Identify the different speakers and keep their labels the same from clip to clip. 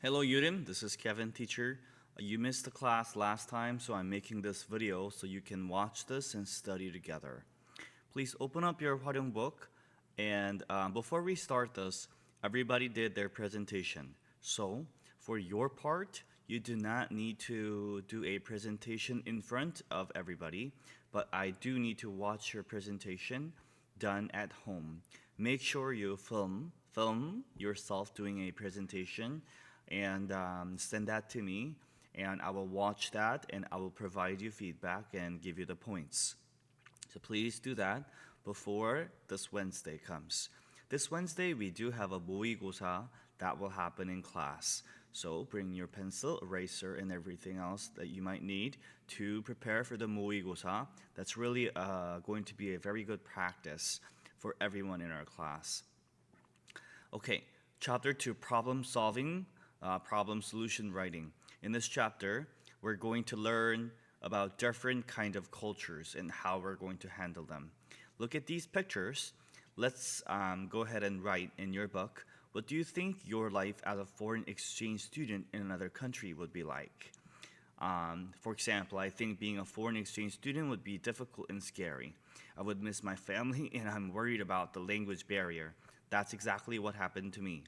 Speaker 1: Hello Yurim, this is Kevin, teacher. You missed the class last time, so I'm making this video so you can watch this and study together. Please open up your 활용 book, and before we start this, everybody did their presentation. So, for your part, you do not need to do a presentation in front of everybody, but I do need to watch your presentation done at home. Make sure you film yourself doing a presentation and send that to me, and I will watch that and I will provide you feedback and give you the points. So please do that before this Wednesday comes. This Wednesday, we do have a 모의고사 that will happen in class. So bring your pencil, eraser, and everything else that you might need to prepare for the 모의고사. That's really going to be a very good practice for everyone in our class. Okay, chapter 2, problem solving, problem solution writing. In this chapter, we're going to learn about different kind of cultures and how we're going to handle them. Look at these pictures. Let's go ahead and write in your book, what do you think your life as a foreign exchange student in another country would be like? For example, I think being a foreign exchange student would be difficult and scary. I would miss my family and I'm worried about the language barrier. That's exactly what happened to me.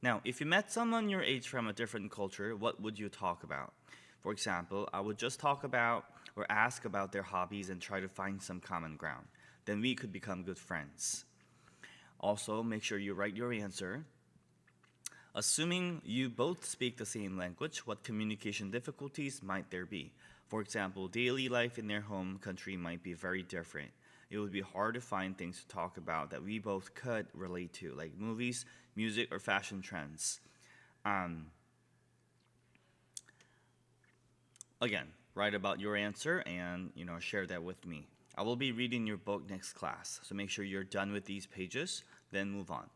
Speaker 1: Now, if you met someone your age from a different culture, what would you talk about? For example, I would just talk about or ask about their hobbies and try to find some common ground. Then we could become good friends. Also, make sure you write your answer. Assuming you both speak the same language, what communication difficulties might there be? For example, daily life in their home country might be very different. It would be hard to find things to talk about that we both could relate to, like movies, music, or fashion trends. Again, write about your answer and share that with me. I will be reading your book next class, so make sure you're done with these pages, then move on.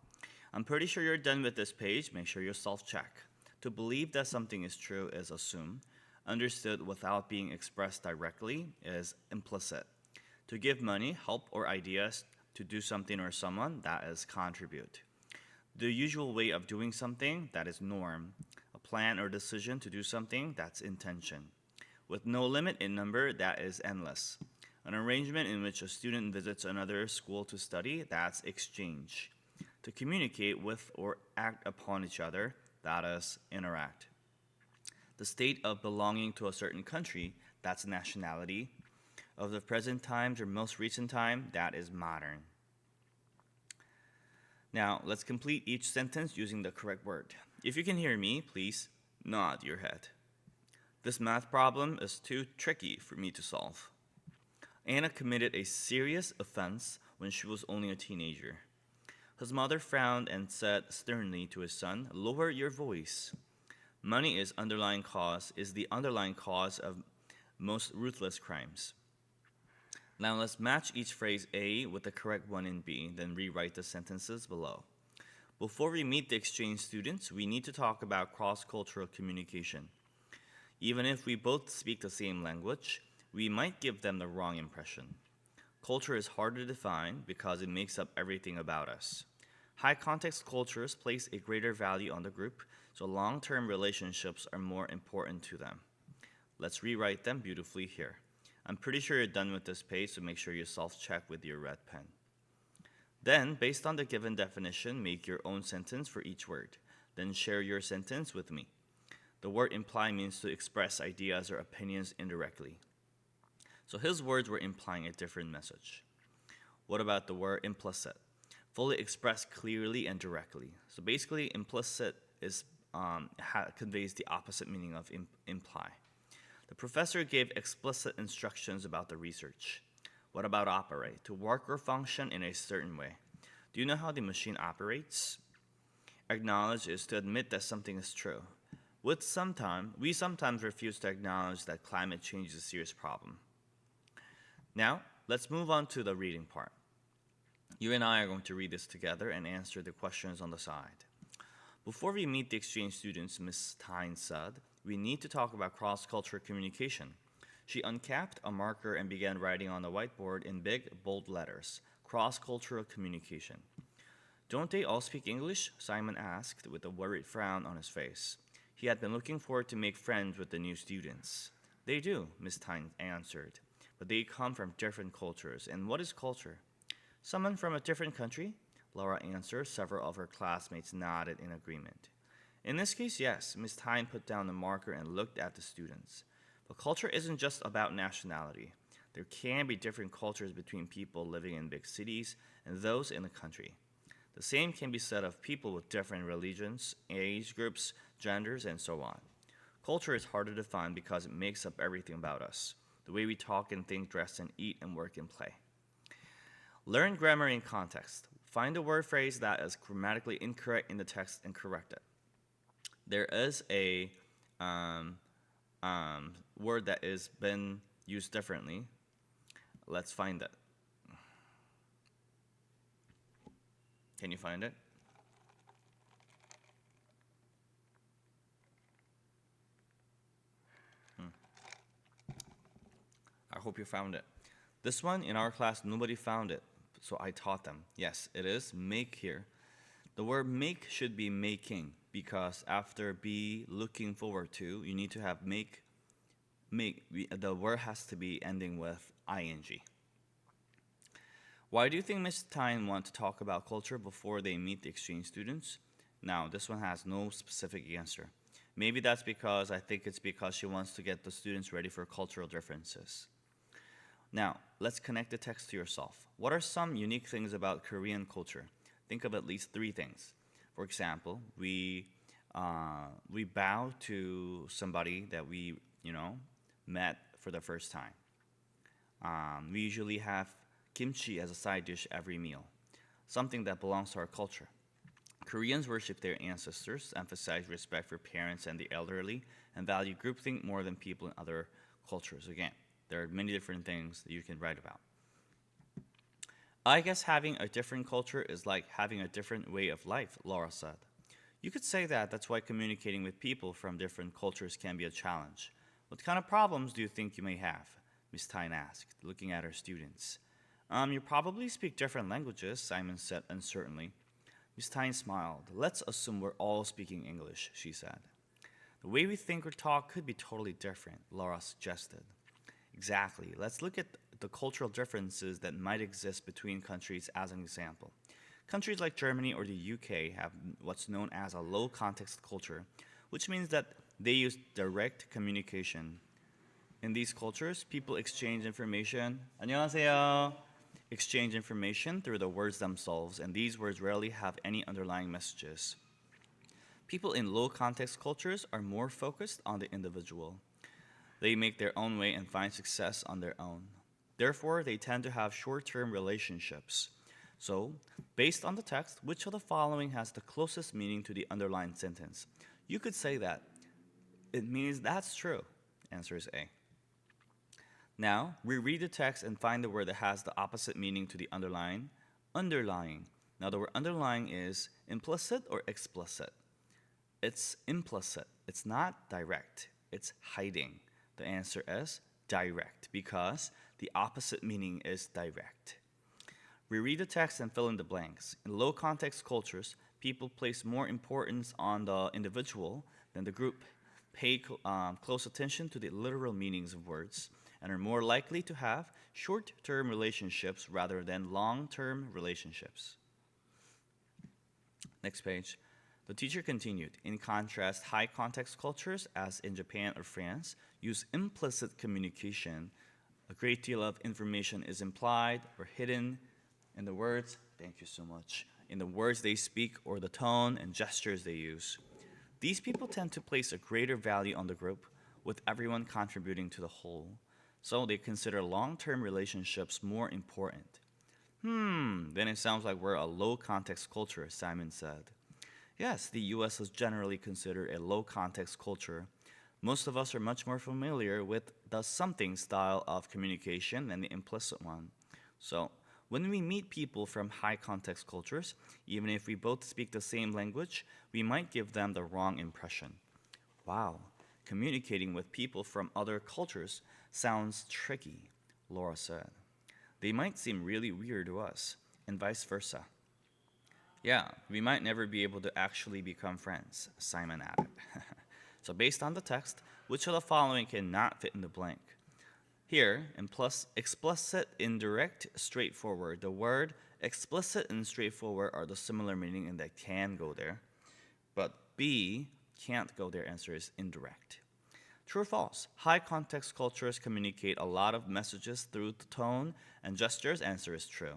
Speaker 1: I'm pretty sure you're done with this page. Make sure you self-check. To believe that something is true is assume. Understood without being expressed directly is implicit. To give money, help, or ideas to do something or someone, that is contribute. The usual way of doing something, that is norm. A plan or decision to do something, that's intention. With no limit in number, that is endless. An arrangement in which a student visits another school to study, that's exchange. To communicate with or act upon each other, that is interact. The state of belonging to a certain country, that's nationality. Of the present times or most recent time, that is modern. Now, let's complete each sentence using the correct word. If you can hear me, please nod your head. This math problem is too tricky for me to solve. Anna committed a serious offense when she was only a teenager. His mother frowned and said sternly to his son, "Lower your voice." Money is the underlying cause of most ruthless crimes. Now let's match each phrase A with the correct one in B, then rewrite the sentences below. Before we meet the exchange students, we need to talk about cross-cultural communication. Even if we both speak the same language, we might give them the wrong impression. Culture is hard to define because it makes up everything about us. High context cultures place a greater value on the group, so long-term relationships are more important to them. Let's rewrite them beautifully here. I'm pretty sure you're done with this page, so make sure you self-check with your red pen. Then, based on the given definition, make your own sentence for each word. Then share your sentence with me. The word imply means to express ideas or opinions indirectly. So his words were implying a different message. What about the word implicit? Fully expressed clearly and directly. So basically, implicit conveys the opposite meaning of imply. The professor gave explicit instructions about the research. What about operate? To work or function in a certain way. Do you know how the machine operates? Acknowledge is to admit that something is true. We sometimes refuse to acknowledge that climate change is a serious problem. Now, let's move on to the reading part. You and I are going to read this together and answer the questions on the side. Before we meet the exchange students, Ms. Tyne said, we need to talk about cross-cultural communication. She uncapped a marker and began writing on the whiteboard in big, bold letters, cross-cultural communication. Don't they all speak English? Simon asked with a worried frown on his face. He had been looking forward to make friends with the new students. They do, Miss Tyne answered, but they come from different cultures. And what is culture? Someone from a different country? Laura answered. Several of her classmates nodded in agreement. In this case, yes, Miss Tyne put down the marker and looked at the students. But culture isn't just about nationality. There can be different cultures between people living in big cities and those in the country. The same can be said of people with different religions, age groups, genders, and so on. Culture is harder to define because it makes up everything about us, the way we talk and think, dress and eat and work and play. Learn grammar in context. Find a word phrase that is grammatically incorrect in the text and correct it. There is a word that has been used differently. Let's find it. Can you find it? I hope you found it. This one in our class, nobody found it, so I taught them. Yes, it is make here. The word make should be making because after be looking forward to, you need to have make. The word has to be ending with ing. Why do you think Ms. Tyne want to talk about culture before they meet the exchange students? Now, this one has no specific answer. Maybe that's because I think it's because she wants to get the students ready for cultural differences. Now, let's connect the text to yourself. What are some unique things about Korean culture? Think of at least 3 things. For example, we bow to somebody that we met for the first time. We usually have kimchi as a side dish every meal, something that belongs to our culture. Koreans worship their ancestors, emphasize respect for parents and the elderly, and value groupthink more than people in other cultures. Again, there are many different things that you can write about. I guess having a different culture is like having a different way of life, Laura said. You could say that. That's why communicating with people from different cultures can be a challenge. What kind of problems do you think you may have? Miss Tyne asked, looking at her students. You probably speak different languages, Simon said uncertainly. Miss Tyne smiled. Let's assume we're all speaking English, she said. The way we think or talk could be totally different, Laura suggested. Exactly. Let's look at the cultural differences that might exist between countries as an example. Countries like Germany or the UK have what's known as a low context culture, which means that they use direct communication. In these cultures, people exchange information. 안녕하세요. Exchange information through the words themselves, and these words rarely have any underlying messages. People in low context cultures are more focused on the individual. They make their own way and find success on their own. Therefore, they tend to have short-term relationships. So, based on the text, which of the following has the closest meaning to the underlined sentence? You could say that it means that's true. Answer is A. Now, we read the text and find the word that has the opposite meaning to the underlying. Underlying. Now, the word underlying is implicit or explicit? It's implicit. It's not direct. It's hiding. The answer is direct because the opposite meaning is direct. We read the text and fill in the blanks. In low context cultures, people place more importance on the individual than the group, pay close attention to the literal meanings of words, and are more likely to have short-term relationships rather than long-term relationships. Next page. The teacher continued. In contrast, high context cultures, as in Japan or France, use implicit communication. A great deal of information is implied or hidden in the words, thank you so much, in the words they speak or the tone and gestures they use. These people tend to place a greater value on the group, with everyone contributing to the whole. So they consider long-term relationships more important. Then it sounds like we're a low-context culture, Simon said. Yes, the US is generally considered a low-context culture. Most of us are much more familiar with the something style of communication than the implicit one. So, when we meet people from high-context cultures, even if we both speak the same language, we might give them the wrong impression. Wow, communicating with people from other cultures sounds tricky, Laura said. They might seem really weird to us, and vice versa. Yeah, we might never be able to actually become friends, Simon added. So, based on the text, which of the following cannot fit in the blank? Here, in plus explicit, indirect, straightforward. The word explicit and straightforward are the similar meaning and they can go there. But B can't go there. Answer is indirect. True or false? High context cultures communicate a lot of messages through the tone and gestures. Answer is true.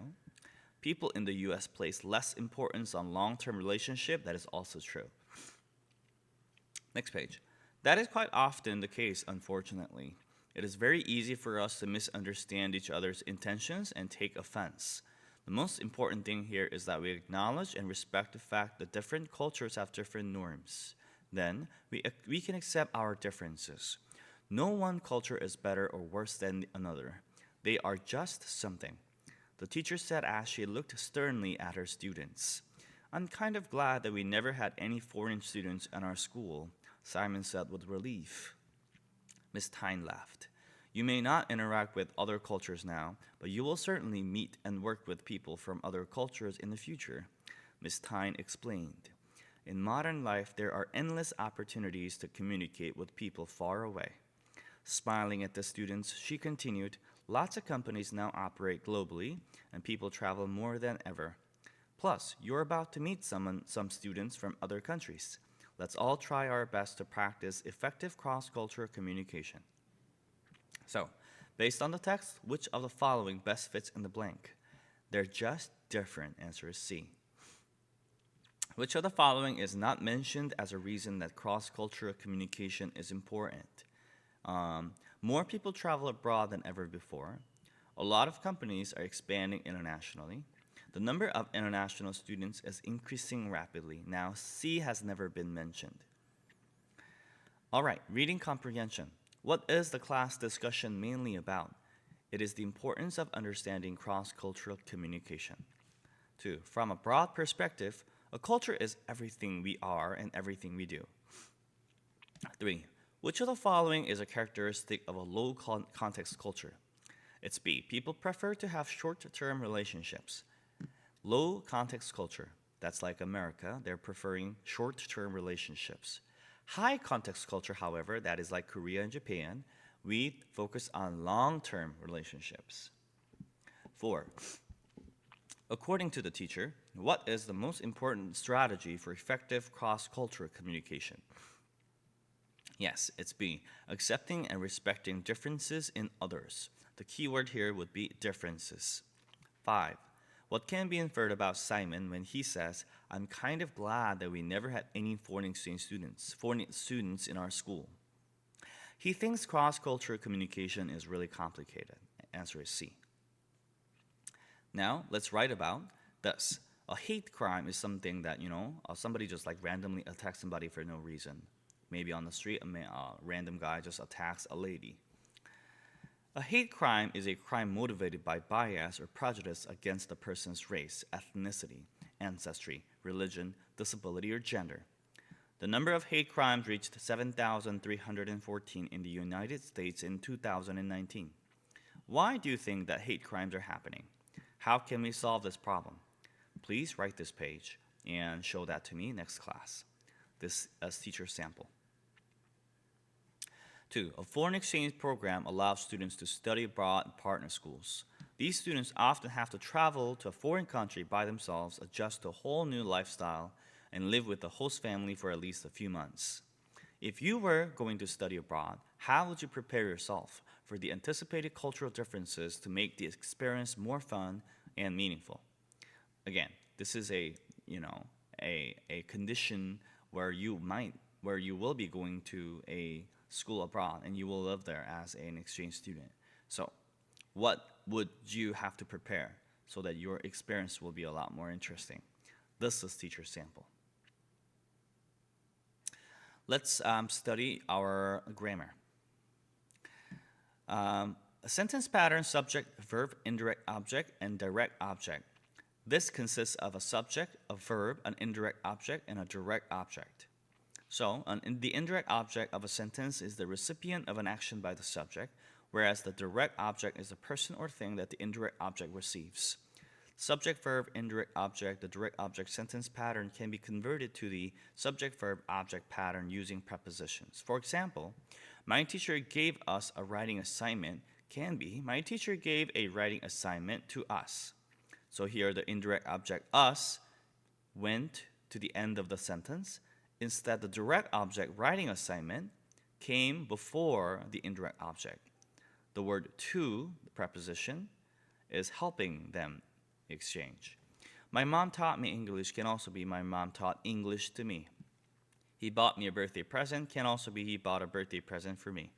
Speaker 1: People in the US place less importance on long term relationship. That is also true. Next page. That is quite often the case, unfortunately. It is very easy for us to misunderstand each other's intentions and take offense. The most important thing here is that we acknowledge and respect the fact that different cultures have different norms. Then, we can accept our differences. No one culture is better or worse than another. They are just something. The teacher said as she looked sternly at her students. I'm kind of glad that we never had any foreign students in our school, Simon said with relief. Miss Tyne laughed. You may not interact with other cultures now, but you will certainly meet and work with people from other cultures in the future, Miss Tyne explained. In modern life, there are endless opportunities to communicate with people far away. Smiling at the students, she continued, lots of companies now operate globally, and people travel more than ever. Plus, you're about to meet some students from other countries. Let's all try our best to practice effective cross-cultural communication. So, based on the text, which of the following best fits in the blank? They're just different. Answer is C. Which of the following is not mentioned as a reason that cross-cultural communication is important? More people travel abroad than ever before. A lot of companies are expanding internationally. The number of international students is increasing rapidly. Now, C has never been mentioned. All right, reading comprehension. What is the class discussion mainly about? It is the importance of understanding cross-cultural communication. 2. From a broad perspective, a culture is everything we are and everything we do. 3. Which of the following is a characteristic of a low context culture? It's B. People prefer to have short-term relationships. Low context culture, that's like America, they're preferring short-term relationships. High context culture, however, that is like Korea and Japan, we focus on long-term relationships. 4. According to the teacher, what is the most important strategy for effective cross-cultural communication? Yes, it's B. Accepting and respecting differences in others. The key word here would be differences. 5. What can be inferred about Simon when he says, I'm kind of glad that we never had any foreign exchange students in our school? He thinks cross-cultural communication is really complicated. Answer is C. Now, let's write about this. A hate crime is something that, somebody just like randomly attacks somebody for no reason. Maybe on the street, a random guy just attacks a lady. A hate crime is a crime motivated by bias or prejudice against a person's race, ethnicity, ancestry, religion, disability, or gender. The number of hate crimes reached 7,314 in the United States in 2019. Why do you think that hate crimes are happening? How can we solve this problem? Please write this page and show that to me next class. This as teacher sample. 2. A foreign exchange program allows students to study abroad in partner schools. These students often have to travel to a foreign country by themselves, adjust to a whole new lifestyle, and live with the host family for at least a few months. If you were going to study abroad, how would you prepare yourself for the anticipated cultural differences to make the experience more fun and meaningful? Again, this is a condition where you will be going to a school abroad and you will live there as an exchange student. So, what would you have to prepare so that your experience will be a lot more interesting? This is teacher sample. Let's study our grammar. A sentence pattern: subject, verb, indirect object, and direct object. This consists of a subject, a verb, an indirect object, and a direct object. So, the indirect object of a sentence is the recipient of an action by the subject, whereas the direct object is the person or thing that the indirect object receives. Subject, verb, indirect object, the direct object sentence pattern can be converted to the subject, verb, object pattern using prepositions. For example, my teacher gave us a writing assignment can be, my teacher gave a writing assignment to us. So here the indirect object us went to the end of the sentence. Instead, the direct object writing assignment came before the indirect object. The word to, the preposition, is helping them exchange. My mom taught me English can also be my mom taught English to me. He bought me a birthday present can also be he bought a birthday present for me.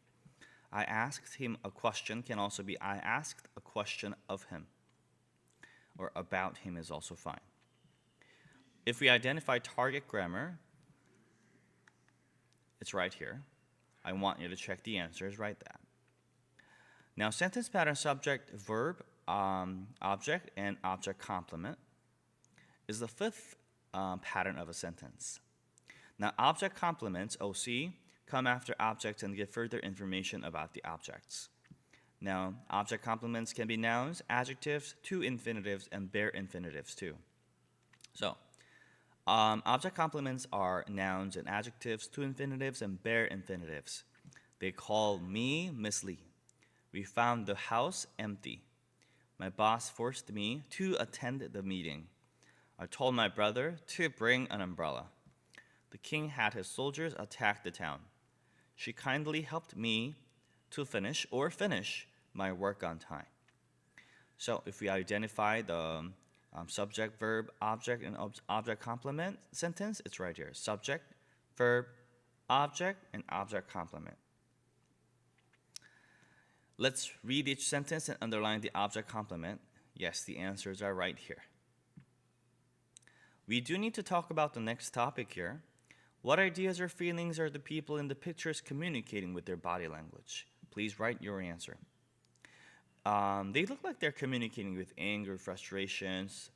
Speaker 1: I asked him a question can also be I asked a question of him. Or about him is also fine. If we identify target grammar, it's right here. I want you to check the answers, write that. Now, sentence pattern subject, verb, object, and object complement is the fifth pattern of a sentence. Now, object complements, OC, come after objects and give further information about the objects. Now, object complements can be nouns, adjectives, to infinitives, and bare infinitives too. So, object complements are nouns and adjectives, to infinitives, and bare infinitives. They call me Miss Lee. We found the house empty. My boss forced me to attend the meeting. I told my brother to bring an umbrella. The king had his soldiers attack the town. She kindly helped me to finish my work on time. So if we identify the subject, verb, object, and object complement sentence, it's right here. Subject, verb, object, and object complement. Let's read each sentence and underline the object complement. Yes, the answers are right here. We do need to talk about the next topic here. What ideas or feelings are the people in the pictures communicating with their body language? Please write your answer. They look like they're communicating with anger, frustrations,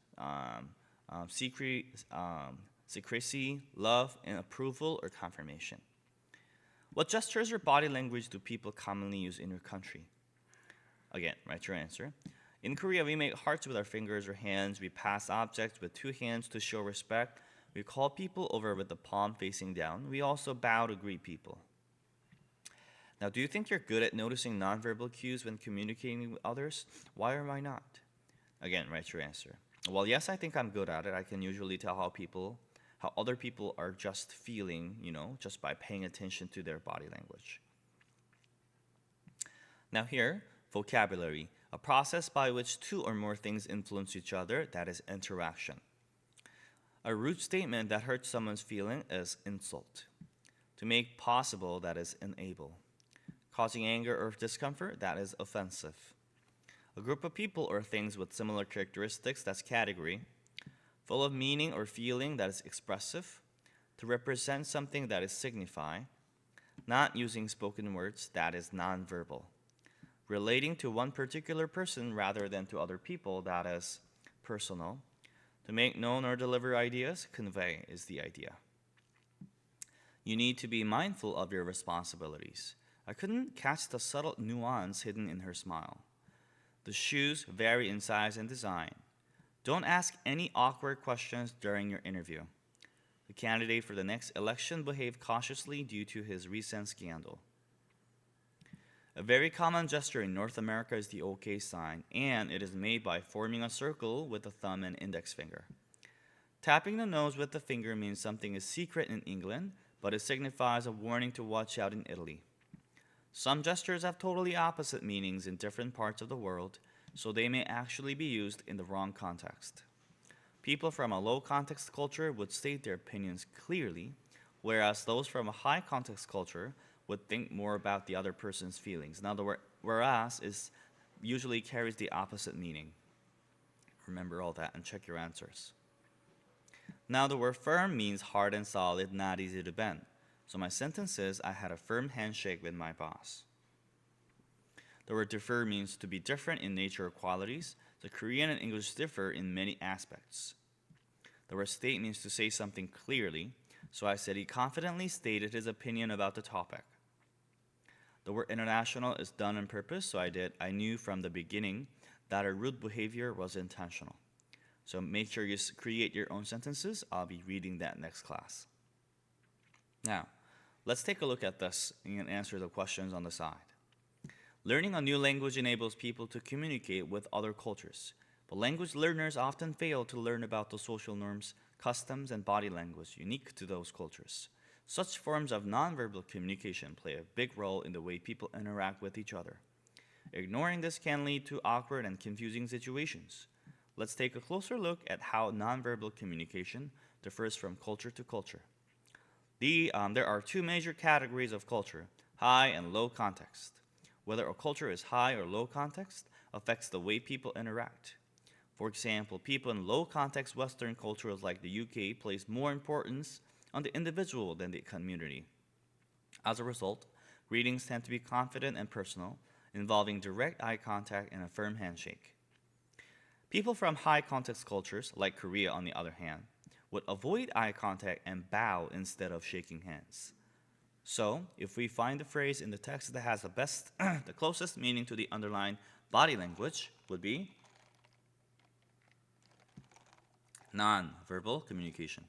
Speaker 1: secrecy, love, and approval or confirmation. What gestures or body language do people commonly use in your country? Again, write your answer. In Korea, we make hearts with our fingers or hands. We pass objects with two hands to show respect. We call people over with the palm facing down. We also bow to greet people. Now, do you think you're good at noticing nonverbal cues when communicating with others? Why or why not? Again, write your answer. Well, yes, I think I'm good at it. I can usually tell how other people are just feeling, just by paying attention to their body language. Now here, vocabulary, a process by which two or more things influence each other, that is interaction. A rude statement that hurts someone's feeling is insult. To make possible, that is enable. Causing anger or discomfort, that is offensive. A group of people or things with similar characteristics, that's category. Full of meaning or feeling, that is expressive. To represent something, that is signify. Not using spoken words, that is nonverbal. Relating to one particular person rather than to other people, that is personal. To make known or deliver ideas, convey is the idea. You need to be mindful of your responsibilities. I couldn't catch the subtle nuance hidden in her smile. The shoes vary in size and design. Don't ask any awkward questions during your interview. The candidate for the next election behaved cautiously due to his recent scandal. A very common gesture in North America is the OK sign, and it is made by forming a circle with the thumb and index finger. Tapping the nose with the finger means something is secret in England, but it signifies a warning to watch out in Italy. Some gestures have totally opposite meanings in different parts of the world, so they may actually be used in the wrong context. People from a low context culture would state their opinions clearly, whereas those from a high context culture would think more about the other person's feelings. Now, the whereas is usually carries the opposite meaning. Remember all that and check your answers. Now, the word firm means hard and solid, not easy to bend. So my sentence is, I had a firm handshake with my boss. The word differ means to be different in nature or qualities. The Korean and English differ in many aspects. The word state means to say something clearly. So I said he confidently stated his opinion about the topic. The word international is done on purpose, so I knew from the beginning that her rude behavior was intentional. So make sure you create your own sentences. I'll be reading that next class. Now, let's take a look at this and answer the questions on the side. Learning a new language enables people to communicate with other cultures, but language learners often fail to learn about the social norms, customs, and body language unique to those cultures. Such forms of nonverbal communication play a big role in the way people interact with each other. Ignoring this can lead to awkward and confusing situations. Let's take a closer look at how nonverbal communication differs from culture to culture. There are two major categories of culture, high and low context. Whether a culture is high or low context affects the way people interact. For example, people in low context Western cultures like the UK place more importance on the individual than the community. As a result, greetings tend to be confident and personal, involving direct eye contact and a firm handshake. People from high context cultures, like Korea on the other hand, would avoid eye contact and bow instead of shaking hands. So, if we find the phrase in the text that has the closest meaning to the underlying body language would be non-verbal communication.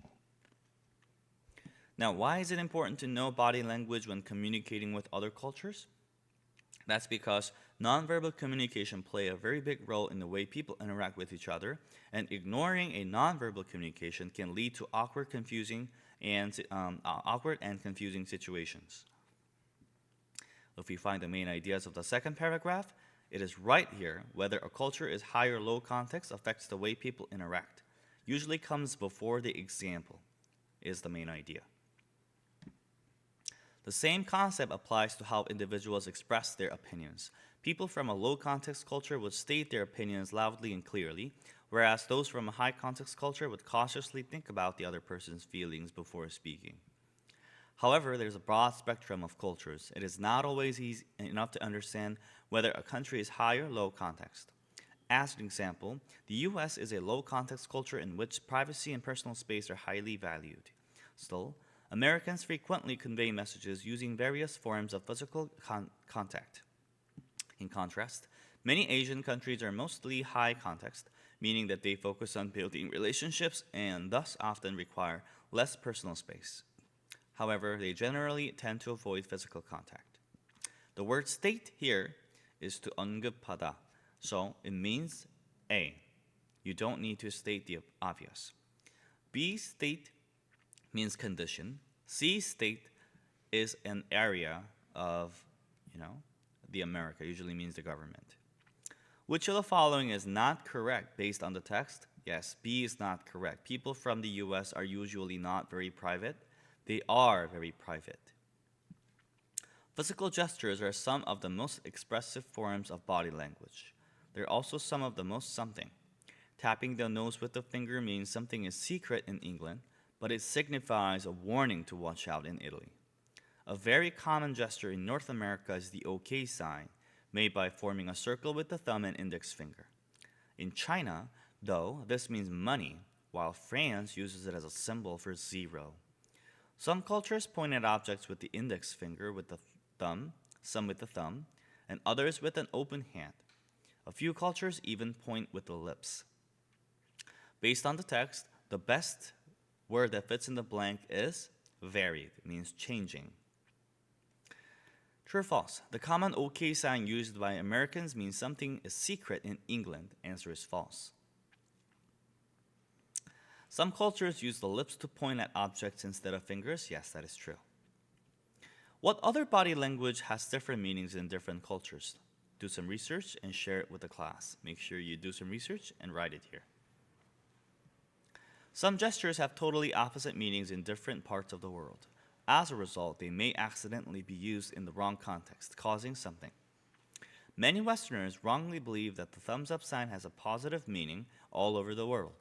Speaker 1: Now, why is it important to know body language when communicating with other cultures? That's because nonverbal communication play a very big role in the way people interact with each other, and ignoring a nonverbal communication can lead to awkward and confusing situations. If we find the main ideas of the second paragraph, it is right here whether a culture is high or low context affects the way people interact. Usually comes before the example is the main idea. The same concept applies to how individuals express their opinions. People from a low context culture would state their opinions loudly and clearly, whereas those from a high context culture would cautiously think about the other person's feelings before speaking. However, there's a broad spectrum of cultures. It is not always easy enough to understand whether a country is high or low context. As an example, the US is a low context culture in which privacy and personal space are highly valued. Still, Americans frequently convey messages using various forms of physical contact. In contrast, many Asian countries are mostly high context, meaning that they focus on building relationships and thus often require less personal space. However, they generally tend to avoid physical contact. The word state here is to 언급하다, so it means A. You don't need to state the obvious. B, state means condition. C, state is an area of, the America, usually means the government. Which of the following is not correct based on the text? Yes, B is not correct. People from the US are usually not very private. They are very private. Physical gestures are some of the most expressive forms of body language. They're also some of the most something. Tapping the nose with the finger means something is secret in England, but it signifies a warning to watch out in Italy. A very common gesture in North America is the OK sign, made by forming a circle with the thumb and index finger. In China, though, this means money, while France uses it as a symbol for zero. Some cultures point at objects with the index finger with the thumb, some with the thumb, and others with an open hand. A few cultures even point with the lips. Based on the text, the best word that fits in the blank is varied. It means changing. True or false? The common OK sign used by Americans means something is secret in England. Answer is false. Some cultures use the lips to point at objects instead of fingers. Yes, that is true. What other body language has different meanings in different cultures? Do some research and share it with the class. Make sure you do some research and write it here. Some gestures have totally opposite meanings in different parts of the world. As a result, they may accidentally be used in the wrong context, causing something. Many Westerners wrongly believe that the thumbs up sign has a positive meaning all over the world.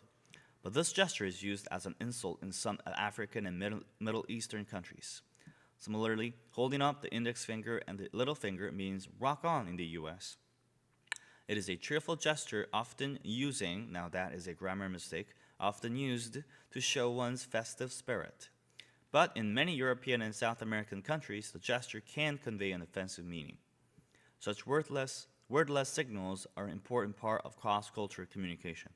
Speaker 1: But this gesture is used as an insult in some African and Middle Eastern countries. Similarly, holding up the index finger and the little finger means rock on in the US. It is a cheerful gesture now that is a grammar mistake, often used to show one's festive spirit. But in many European and South American countries, the gesture can convey an offensive meaning. Such wordless signals are an important part of cross-cultural communication.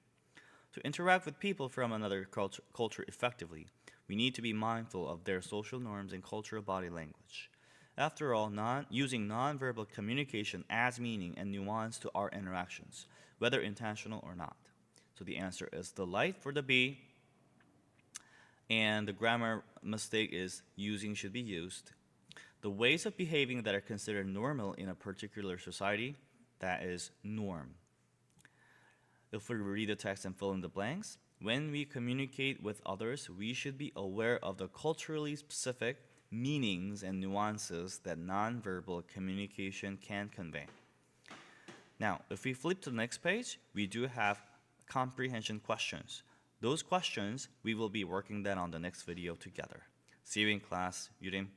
Speaker 1: To interact with people from another culture effectively, we need to be mindful of their social norms and cultural body language. After all, using nonverbal communication adds meaning and nuance to our interactions, whether intentional or not. So the answer is the light for the B, and the grammar mistake is using should be used. The ways of behaving that are considered normal in a particular society, that is norm. If we read the text and fill in the blanks, when we communicate with others, we should be aware of the culturally specific meanings and nuances that nonverbal communication can convey. Now, if we flip to the next page, we do have comprehension questions. Those questions, we will be working that on the next video together. See you in class, Yurim.